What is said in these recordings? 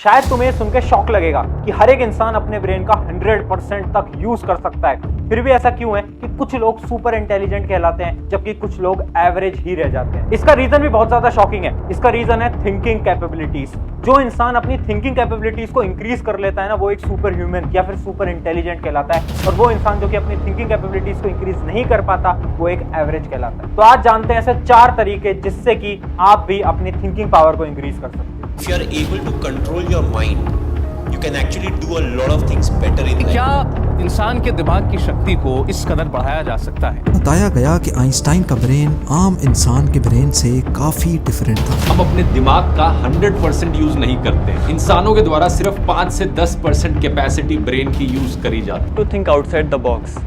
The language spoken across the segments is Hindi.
शायद तुम्हें सुनकर शॉक लगेगा कि हर एक इंसान अपने ब्रेन का 100% तक यूज कर सकता है। फिर भी ऐसा क्यों है कि कुछ लोग सुपर इंटेलिजेंट कहलाते हैं जबकि कुछ लोग एवरेज ही रह जाते हैं। इसका रीजन भी बहुत ज्यादा शॉकिंग है। इसका रीजन है थिंकिंग कैपेबिलिटीज। जो इंसान अपनी थिंकिंग कैपेबिलिटीज को इंक्रीज कर लेता है ना, वो एक सुपर ह्यूमन या फिर सुपर इंटेलिजेंट कहलाता है। और वो इंसान जो कि अपनी थिंकिंग कैपेबिलिटीज को इंक्रीज नहीं कर पाता, वो एक एवरेज कहलाता है। तो आज जानते हैं ऐसे 4 तरीके जिससे कि आप भी अपनी थिंकिंग पावर को इंक्रीज कर सकते हैं। If you are able to control your mind, you can actually do a lot of things better in life. क्या इंसान के दिमाग की शक्ति को इस कदर बढ़ाया जा सकता है? बताया गया कि आइंस्टाइन का ब्रेन आम इंसान के ब्रेन से काफी डिफरेंट था। हम अपने दिमाग का 100% यूज नहीं करते। इंसानों के द्वारा सिर्फ 5 से 10% कैपेसिटी ब्रेन की यूज करी जाती है। To think outside the box.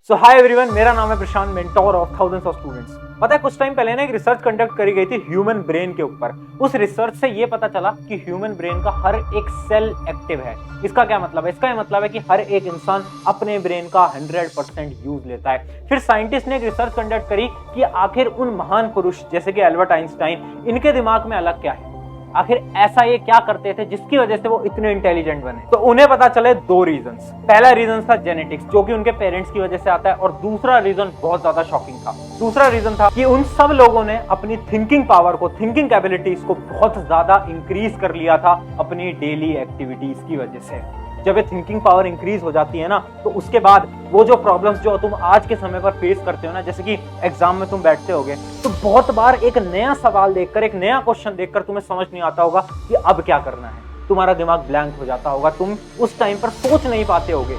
So hi everyone, मेरा नाम है Prashant, mentor of thousands of students. पता है कुछ टाइम पहले ना एक रिसर्च कंडक्ट करी गई थी ह्यूमन ब्रेन के ऊपर। उस रिसर्च से ये पता चला कि ह्यूमन ब्रेन का हर एक सेल एक्टिव है। इसका क्या मतलब है? इसका ये मतलब है कि हर एक इंसान अपने ब्रेन का 100% यूज लेता है। फिर साइंटिस्ट ने एक रिसर्च कंडक्ट करी कि आखिर उन महान पुरुष जैसे कि एल्बर्ट आइंस्टाइन, इनके दिमाग में अलग क्या है, आखिर ऐसा ये क्या करते थे जिसकी वजह से वो इतने इंटेलिजेंट बने। तो उन्हें पता चले 2 रीजंस। पहला रीजन था जेनेटिक्स, जो कि उनके पेरेंट्स की वजह से आता है, और दूसरा रीजन बहुत ज्यादा शॉकिंग था। दूसरा रीजन था कि उन सब लोगों ने अपनी थिंकिंग पावर को, थिंकिंग कैपेबिलिटीज को बहुत ज्यादा इंक्रीज कर लिया था अपनी डेली एक्टिविटीज की वजह से। जब ये थिंकिंग पावर इंक्रीज हो जाती है ना, तो उसके बाद वो जो प्रॉब्लम्स जो तुम आज के समय पर फेस करते हो ना, जैसे कि एग्जाम में तुम बैठते होगे तो बहुत बार एक नया सवाल देखकर, एक नया क्वेश्चन देखकर तुम्हें समझ नहीं आता होगा कि अब क्या करना है। तुम्हारा दिमाग ब्लैंक हो जाता होगा, तुम उस टाइम पर सोच नहीं पाते होगे।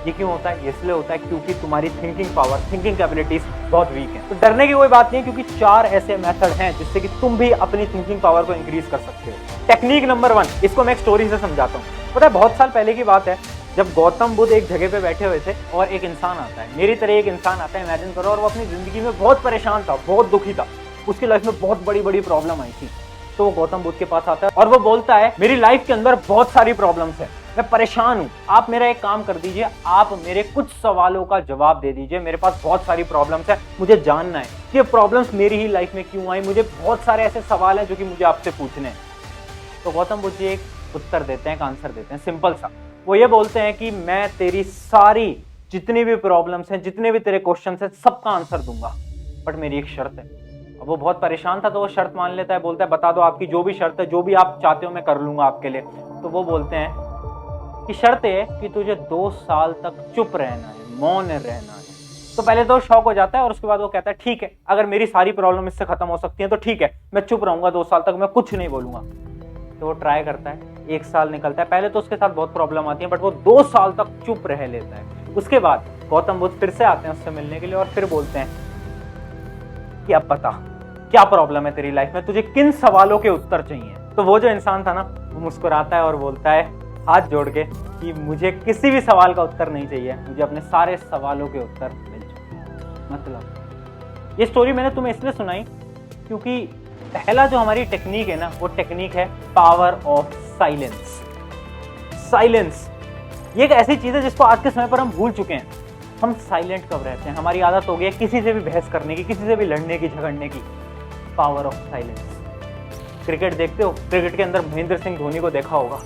ये क्यों होता है? इसलिए होता है क्योंकि तुम्हारी थिंकिंग पावर, थिंकिंग कैपेबिलिटीज बहुत वीक है। तो डरने की कोई बात नहीं है, क्योंकि 4 ऐसे मेथड हैं जिससे कि तुम भी अपनी थिंकिंग पावर को इंक्रीज कर सकते हो। टेक्निक नंबर 1, इसको मैं एक स्टोरी से समझाता हूँ। पता है बहुत साल पहले की बात है, जब गौतम बुद्ध एक जगह पे बैठे हुए थे और एक इंसान आता है, मेरी तरह एक इंसान आता है, इमेजिन करो, और वो अपनी जिंदगी में बहुत परेशान था, बहुत दुखी था, उसकी लाइफ में बहुत बड़ी बड़ी प्रॉब्लम आई थी। तो वो गौतम बुद्ध के पास आता है और वो बोलता है, मेरी लाइफ के अंदर बहुत सारी प्रॉब्लम्स है, मैं परेशान हूँ, आप मेरा एक काम कर दीजिए, आप मेरे कुछ सवालों का जवाब दे दीजिए। मेरे पास बहुत सारी प्रॉब्लम्स है, मुझे जानना है कि ये प्रॉब्लम्स मेरी ही लाइफ में क्यों आई, मुझे बहुत सारे ऐसे सवाल हैं जो कि मुझे आपसे पूछने हैं। तो गौतम बुद्ध जी एक उत्तर देते हैं, एक आंसर देते हैं, सिंपल सा। वो ये बोलते हैं कि मैं तेरी सारी जितनी भी प्रॉब्लम्स हैं, जितने भी तेरे क्वेश्चंस हैं, सबका आंसर दूंगा, बट मेरी एक शर्त है। अब वो बहुत परेशान था तो वो शर्त मान लेता है, बोलता है बता दो आपकी जो भी शर्त है, जो भी आप चाहते हो मैं कर लूंगा आपके लिए। तो वो बोलते हैं कि शर्त है कि तुझे 2 साल तक चुप रहना है, मौन रहना है। तो पहले तो शॉक हो जाता है और उसके बाद वो कहता है ठीक है, अगर मेरी सारी प्रॉब्लम इससे खत्म हो सकती है तो ठीक है, मैं चुप रहूंगा 2 साल तक, मैं कुछ नहीं बोलूंगा। तो वो ट्राई करता है, 1 साल निकलता है। पहले तो उसके साथ बहुत प्रॉब्लम आती है, बट वो 2 साल तक चुप रह लेता है। उसके बाद गौतम बुद्ध फिर से आते हैं उससे मिलने के लिए और फिर बोलते हैं कि अब बता क्या प्रॉब्लम है तेरी लाइफ में, तुझे किन सवालों के उत्तर चाहिए। तो वो जो इंसान था ना, वो मुस्कुराता है और बोलता है हाथ जोड़ के कि मुझे किसी भी सवाल का उत्तर नहीं चाहिए, मुझे अपने सारे सवालों के उत्तर मिल चुके। मतलब ये स्टोरी मैंने तुम्हें इसलिए सुनाई क्योंकि पहला जो हमारी टेक्निक है ना, वो टेक्निक है पावर ऑफ साइलेंस। साइलेंस ये एक ऐसी चीज है जिसको आज के समय पर हम भूल चुके हैं। हम साइलेंट कब रहते हैं? हमारी आदत हो गई है किसी से भी बहस करने की, किसी से भी लड़ने की, झगड़ने की। Power of silence. क्रिकेट देखते हो? क्रिकेट के अंदर महेंद्र सिंह धोनी को देखा होगा,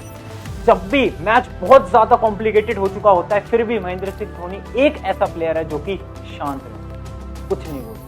जब भी मैच बहुत ज्यादा कॉम्प्लिकेटेड हो चुका होता है, फिर भी महेंद्र सिंह धोनी एक ऐसा प्लेयर है जो कि शांत रहता है, कुछ नहीं बोलते।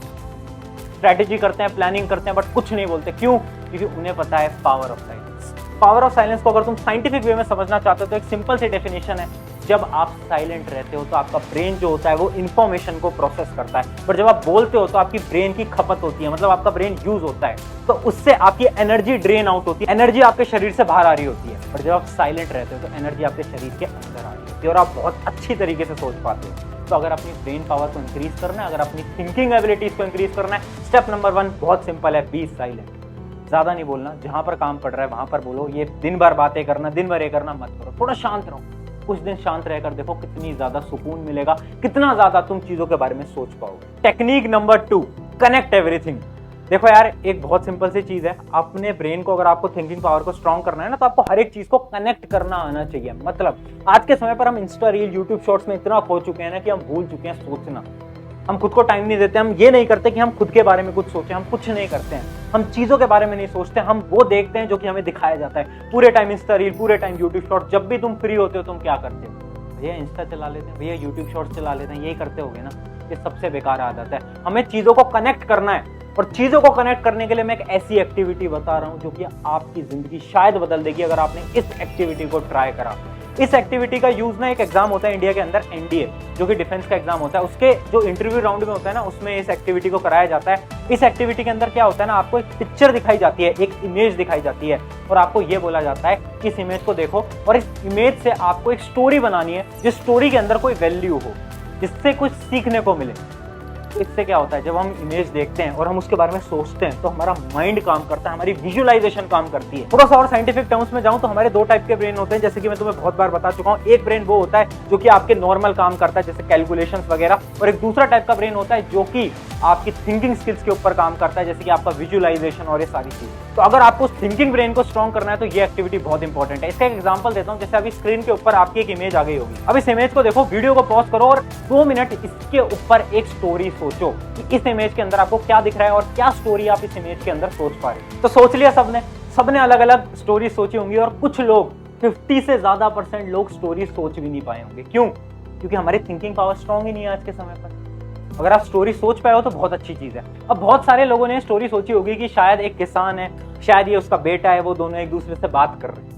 स्ट्रैटेजी करते हैं, प्लानिंग करते हैं, बट कुछ नहीं बोलते। क्यों? क्योंकि उन्हें पता है power of silence. Power of silence को अगर तुम साइंटिफिक वे में समझना चाहते हो तो एक सिंपल सी डेफिनेशन है, जब आप साइलेंट रहते हो तो आपका ब्रेन जो होता है वो इन्फॉर्मेशन को प्रोसेस करता है, पर जब आप बोलते हो तो आपकी ब्रेन की खपत होती है, मतलब आपका ब्रेन यूज होता है, तो उससे आपकी एनर्जी ड्रेन आउट होती है, एनर्जी आपके शरीर से बाहर आ रही होती है। पर जब आप साइलेंट रहते हो तो एनर्जी आपके शरीर के अंदर आ रही होती है और आप बहुत अच्छी तरीके से सोच पाते हो। तो अगर अपनी ब्रेन पावर को इंक्रीज करना है, अगर अपनी थिंकिंग एबिलिटीज को इंक्रीज करना है, स्टेप नंबर 1 बहुत सिंपल है, बी साइलेंट। ज्यादा नहीं बोलना, जहां पर काम पड़ रहा है वहां पर बोलो। ये दिन भर बातें करना, दिन भर ये करना मत करो, थोड़ा शांत रहो। कुछ दिन शांत रहकर देखो कितनी ज्यादा सुकून मिलेगा, कितना ज्यादा तुम चीजों के बारे में सोच पाओगे। Technique number 2, connect everything. देखो यार, एक बहुत सिंपल सी चीज है, अपने ब्रेन को, अगर आपको थिंकिंग पावर को स्ट्रॉन्ग करना है ना, तो आपको हर एक चीज को कनेक्ट करना आना चाहिए। मतलब आज के समय पर हम इंस्टा रील, यूट्यूब शॉर्ट्स में इतना खो चुके हैं ना कि हम भूल चुके हैं सोचना। हम खुद को टाइम नहीं देते, हम ये नहीं करते कि हम खुद के बारे में कुछ सोचें, हम कुछ नहीं करते हैं, हम चीजों के बारे में नहीं सोचते, हम वो देखते हैं जो कि हमें दिखाया जाता है। पूरे टाइम इंस्टा रील, पूरे टाइम यूट्यूब शॉर्ट। जब भी तुम फ्री होते हो तुम क्या करते हो? भैया इंस्टा चला लेते हैं, भैया यूट्यूब शॉर्ट्स चला लेते हैं, यही करते होगे ना। ये सबसे बेकार आदत है। हमें चीजों को कनेक्ट करना है, और चीजों को कनेक्ट करने के लिए मैं एक ऐसी एक्टिविटी बता रहा हूं जो कि आपकी जिंदगी शायद बदल देगी अगर आपने इस एक्टिविटी को ट्राई करा। इस एक्टिविटी का यूज ना, एक एग्जाम होता है इंडिया के अंदर एनडीए, जो कि डिफेंस का एग्जाम होता है, उसके जो इंटरव्यू राउंड में होता है ना, उसमें इस एक्टिविटी को कराया जाता है। इस एक्टिविटी के अंदर क्या होता है ना, आपको एक पिक्चर दिखाई जाती है, एक इमेज दिखाई जाती है, और आपको ये बोला जाता है कि इस इमेज को देखो और इस इमेज से आपको एक स्टोरी बनानी है जिस स्टोरी के अंदर कोई वैल्यू हो, जिससे कुछ सीखने को मिले। इससे क्या होता है, जब हम इमेज देखते हैं और हम उसके बारे में सोचते हैं तो हमारा माइंड काम करता है, हमारी विजुअलाइजेशन काम करती है। थोड़ा सा और साइंटिफिक टर्म्स में जाऊं तो हमारे दो टाइप के ब्रेन होते हैं, जैसे कि मैं तुम्हें बहुत बार बता चुका हूं। एक ब्रेन वो होता है जो कि आपके नॉर्मल काम करता है, जैसे कैलकुलेशंस वगैरह, और एक दूसरा टाइप का ब्रेन होता है जो कि आपकी थिंकिंग स्किल्स के ऊपर काम करता है, जैसे कि आपका विजुअलाइजेशन और ये सारी चीजें। तो अगर आपको थिंकिंग ब्रेन को स्ट्रॉन्ग करना है तो ये एक्टिविटी बहुत इंपॉर्टेंट है। इसका एक एग्जांपल देता हूं, जैसे अभी स्क्रीन के ऊपर आपकी एक इमेज आ गई होगी। अब इस इमेज को देखो, वीडियो को पॉज करो और 2 मिनट इसके ऊपर एक स्टोरी सोचो कि इस इमेज के अंदर आपको क्या दिख रहा है और क्या स्टोरी आप इस इमेज के अंदर सोच पा रहे हो। तो सोच लिया सबने अलग अलग स्टोरी सोची होंगी, और कुछ लोग 50 से ज्यादा % लोग स्टोरी सोच भी नहीं पाए होंगे। क्यों? क्योंकि हमारी थिंकिंग पावर स्ट्रॉन्ग ही नहीं है आज के समय पर। अगर आप स्टोरी सोच पाए हो तो बहुत अच्छी चीज है। अब बहुत सारे लोगों ने स्टोरी सोची होगी कि शायद एक किसान है, शायद ये उसका बेटा है, वो दोनों एक दूसरे से बात कर रहे हैं।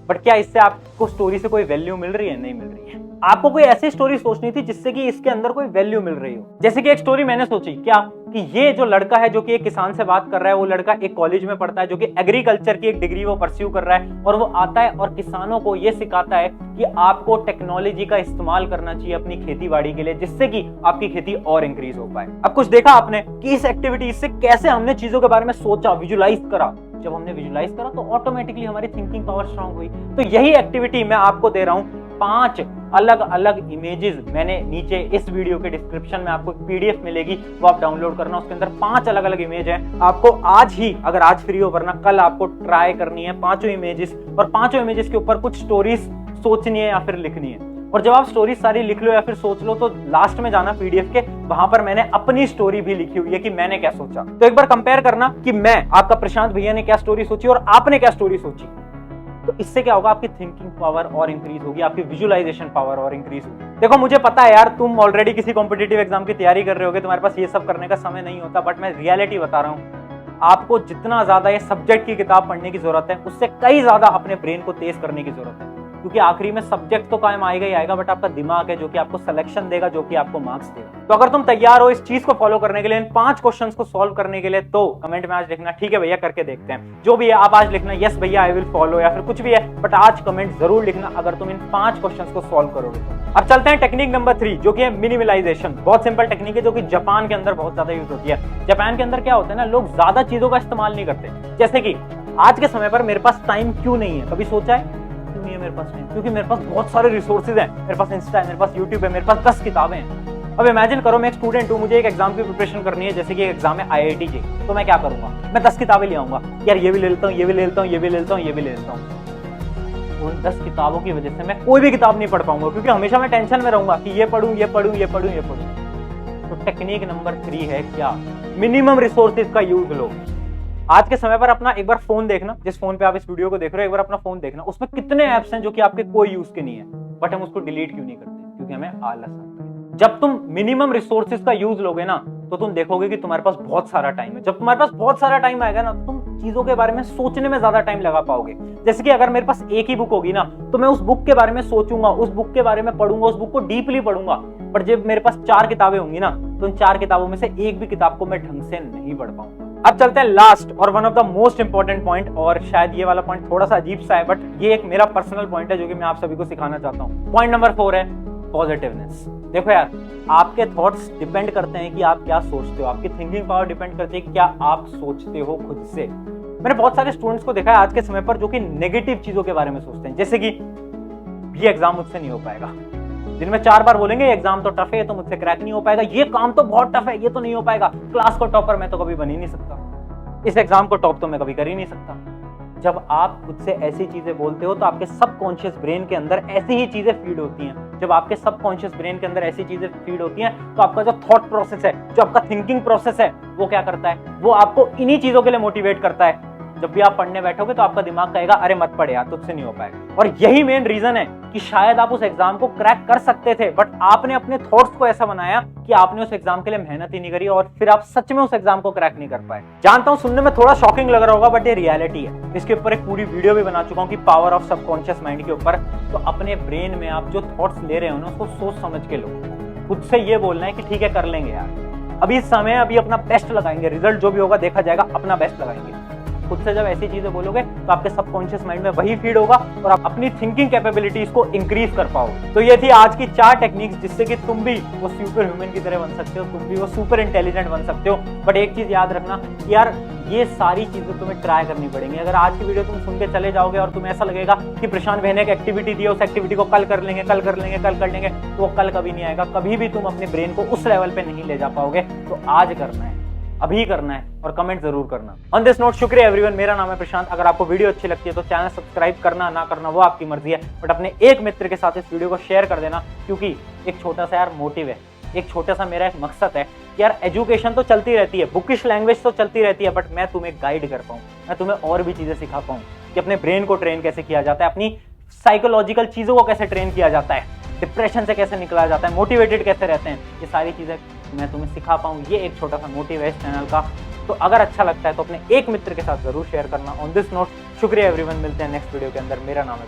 बट क्या इससे आपको स्टोरी से कोई वैल्यू मिल रही है? नहीं मिल रही है। आपको कोई ऐसी स्टोरी सोचनी थी जिससे कि इसके अंदर कोई वैल्यू मिल रही हो। जैसे कि एक स्टोरी मैंने सोची, क्या कि ये जो लड़का है जो कि एक किसान से बात कर रहा है, वो लड़का एक कॉलेज में पढ़ता है जो कि एग्रीकल्चर की एक डिग्री वो परस्यू कर रहा है, और वो आता है और किसानों को ये सिखाता है कि आपको टेक्नोलॉजी का इस्तेमाल करना चाहिए अपनी खेती बाड़ी के लिए, जिससे कि आपकी खेती और इंक्रीज हो पाए। अब कुछ देखा आपने कि इस एक्टिविटी से कैसे हमने चीजों के बारे में सोचा, विजुलाइज करा। जब हमने विजुलाइज करा तो ऑटोमेटिकली हमारी थिंकिंग पावर स्ट्रांग हुई। तो यही एक्टिविटी मैं आपको दे रहा हूं। 5 अलग अलग इमेजेस मैंने नीचे इस वीडियो के डिस्क्रिप्शन में आपको पीडीएफ मिलेगी, वो आप डाउनलोड करना। उसके अंदर 5 अलग अलग इमेज हैं। आपको आज ही, अगर आज फ्री हो, वरना कल आपको ट्राई करनी है 5 इमेजेस, और 5 इमेजेस के ऊपर कुछ स्टोरीज सोचनी है या फिर लिखनी है। और जब आप स्टोरी सारी लिख लो या फिर सोच लो तो लास्ट में जाना पीडीएफ के, वहां पर मैंने अपनी स्टोरी भी लिखी हुई है कि मैंने क्या सोचा। तो एक बार कंपेयर करना कि मैं, आपका प्रशांत भैया ने क्या स्टोरी सोची और आपने क्या स्टोरी सोची। तो इससे क्या होगा, आपकी थिंकिंग पावर और इंक्रीज होगी, आपकी विजुअलाइजेशन पावर और इंक्रीज होगी। देखो मुझे पता है यार, तुम ऑलरेडी किसी कॉम्पिटिटिव एग्जाम की तैयारी कर रहे होगे, तुम्हारे पास ये सब करने का समय नहीं होता, बट मैं रियलिटी बता रहा हूँ। आपको जितना ज्यादा ये सब्जेक्ट की किताब पढ़ने की जरूरत है, उससे कई ज्यादा अपने ब्रेन को तेज करने की जरूरत है। क्योंकि आखिरी में सब्जेक्ट तो कायम आएगा ही आएगा, बट आपका दिमाग है जो कि आपको सिलेक्शन देगा, जो कि आपको मार्क्स देगा। तो अगर तुम तैयार हो इस चीज को फॉलो करने के लिए, इन 5 क्वेश्चंस को सॉल्व करने के लिए, तो कमेंट में आज लिखना, ठीक है भैया करके देखते हैं। जो भी है आप आज लिखना, यस भैया आई विल फॉलो, या फिर कुछ भी है, बट आज कमेंट जरूर लिखना अगर तुम इन 5 क्वेश्चंस को सॉल्व करोगे। अब चलते हैं टेक्निक नंबर 3, जो कि है मिनिमलाइजेशन। बहुत सिंपल टेक्निक है जो कि जापान के अंदर बहुत ज्यादा यूज होती है। जापान के अंदर क्या होता है ना, लोग ज्यादा चीजों का इस्तेमाल नहीं करते। जैसे कि आज के समय पर मेरे पास टाइम क्यों नहीं है, कभी सोचा है? नहीं है मेरे पास टाइम, क्योंकि मेरे पास बहुत सारे रिसोर्सेज हैं। मेरे पास इंस्टा है, मेरे पास यूट्यूब है, मेरे पास 10 किताबें हैं। अब इमेजिन करो मैं एक स्टूडेंट हूं, मुझे एक एग्जाम की प्रिपरेशन करनी है, जैसे कि एग्जाम है IIT जे, तो मैं क्या करूंगा? मैं 10 किताबें ले आऊंगा, यार ये भी ले लेता हूँ, ये भी ले लेता हूँ, ये भी ले लेता हूँ, ये भी ले लेता हूँ। उन 10 किताबों की वजह से मैं कोई भी किताब नहीं पढ़ पाऊंगा, क्योंकि हमेशा मैं टेंशन में रहूंगा कि ये पढ़ूं, ये पढ़ूं, ये पढ़ूं, ये पढ़ूं। तो टेक्निक नंबर 3 है क्या? मिनिमम रिसोर्सेज का यूज लो। आज के समय पर अपना एक बार फोन देखना, जिस फोन पे आप इस वीडियो को देख रहे हो, एक बार अपना फोन देखना, उसमें कितने ऐप्स हैं जो कि आपके कोई यूज के नहीं है, बट हम उसको डिलीट क्यों नहीं करते? क्योंकि हमें आलस आता है। जब तुम मिनिमम रिसोर्सेज का यूज लोगे ना, तो तुम देखोगे कि तुम्हारे पास बहुत सारा टाइम है। जब तुम्हारे पास बहुत सारा टाइम आएगा ना, तो तुम चीजों के बारे में सोचने में ज्यादा टाइम लगा पाओगे। जैसे कि अगर मेरे पास एक ही बुक होगी ना, तो मैं उस बुक के बारे में सोचूंगा, उस बुक के बारे में पढ़ूंगा, उस बुक को डीपली पढ़ूंगा। पर जब मेरे पास 4 किताबें होंगी ना, तो उन 4 किताबों में से एक भी किताब को मैं ढंग से नहीं पढ़ पाऊंगा। अब चलते हैं लास्ट और one of the most important point, और शायद ये वाला पॉइंट थोड़ा सा अजीब सा है, बट ये एक मेरा पर्सनल पॉइंट है जो कि मैं आप सभी को सिखाना चाहता हूँ। पॉइंट नंबर 4 है पॉजिटिवनेस। देखो यार, आपके थॉट्स डिपेंड करते हैं कि आप क्या सोचते हो, आपकी थिंकिंग पावर डिपेंड करती है कि क्या आप सोचते हो खुद से। मैंने बहुत सारे स्टूडेंट्स को देखा है आज के समय पर जो कि नेगेटिव चीजों के बारे में सोचते हैं, जैसे कि ये एग्जाम मुझसे नहीं हो पाएगा, दिन में 4 बार बोलेंगे एग्जाम तो टफ है, तो मुझसे क्रैक नहीं हो पाएगा, ये काम तो बहुत टफ है, ये तो नहीं हो पाएगा, क्लास को टॉपर मैं तो कभी बन ही नहीं सकता, इस एग्जाम को टॉप तो मैं कभी कर ही नहीं सकता। जब आप खुद से ऐसी चीजें बोलते हो तो आपके सबकॉन्शियस ब्रेन के अंदर ऐसी ही चीजें फीड होती हैं। जब आपके सबकॉन्शियस ब्रेन के अंदर ऐसी चीजें फीड होती हैं तो आपका जो थॉट प्रोसेस है, जो आपका थिंकिंग प्रोसेस है, वो क्या करता है, वो आपको इन्हीं चीजों के लिए मोटिवेट करता है। जब भी आप पढ़ने बैठोगे तो आपका दिमाग कहेगा अरे मत पढ़ यार, तुझसे नहीं हो पाएगा। और यही मेन रीजन है कि शायद आप उस एग्जाम को क्रैक कर सकते थे, बट आपने अपने थॉट्स को ऐसा बनाया कि आपने उस एग्जाम के लिए मेहनत ही नहीं करी और फिर आप सच में उस एग्जाम को क्रैक नहीं कर पाए। जानता हूं सुनने में थोड़ा शॉकिंग लग रहा होगा, बट ये रियलिटी है। इसके ऊपर एक पूरी वीडियो भी बना चुका हूं कि पावर ऑफ सबकॉन्शियस माइंड के ऊपर। तो अपने ब्रेन में आप जो थॉट्स ले रहे हो ना, उसको सोच समझ के लो। खुद से ये बोलना है कि ठीक है कर लेंगे यार, अभी समय, अभी अपना बेस्ट लगाएंगे, रिजल्ट जो भी होगा देखा जाएगा, अपना बेस्ट लगाएंगे। खुद से जब ऐसी चीजें बोलोगे तो आपके सबकॉन्शियस माइंड में वही फीड होगा और आप अपनी थिंकिंग कैपेबिलिटीज को इंक्रीज कर पाओगे। तो ये थी आज की 4 टेक्निक्स जिससे कि तुम भी वो सुपर ह्यूमन की तरह बन सकते हो, तुम भी वो सुपर इंटेलिजेंट बन सकते हो। बट एक चीज याद रखना कि यार ये सारी चीजें तुम्हें ट्राई करनी पड़ेंगी। अगर आज की वीडियो तुम सुन के चले जाओगे और तुम्हें ऐसा लगेगा कि प्रशांत भाई ने एक एक्टिविटी दी है, उस एक्टिविटी को कल कर लेंगे, कल कर लेंगे, कल कर लेंगे, तो वो कल कभी नहीं आएगा। कभी भी तुम अपने ब्रेन को उस लेवल पे नहीं ले जा पाओगे। तो आज करना है, अभी करना है और कमेंट जरूर करना। ऑन दिस नोट, शुक्रिया एवरीवन। मेरा नाम है प्रशांत। अगर आपको वीडियो अच्छी लगती है तो चैनल सब्सक्राइब करना ना करना वो आपकी मर्जी है, बट अपने एक मित्र के साथ इस वीडियो को शेयर कर देना, क्योंकि एक छोटा सा यार मोटिव है, एक छोटा सा मेरा एक मकसद है कि यार एजुकेशन तो चलती रहती है, बुकिश लैंग्वेज तो चलती रहती है, बट मैं तुम्हें गाइड कर पाऊँ, मैं तुम्हें और भी चीजें सिखा पाऊँ कि अपने ब्रेन को ट्रेन कैसे किया जाता है, अपनी साइकोलॉजिकल चीजों को कैसे ट्रेन किया जाता है, डिप्रेशन से कैसे निकला जाता है, मोटिवेटेड कैसे रहते हैं, ये सारी चीजें मैं तुम्हें सिखा पाऊँ। ये एक छोटा सा मोटिव है इस चैनल का। तो अगर अच्छा लगता है तो अपने एक मित्र के साथ जरूर शेयर करना। ऑन दिस नोट, शुक्रिया एवरीवन। मिलते हैं नेक्स्ट वीडियो के अंदर। मेरा नाम है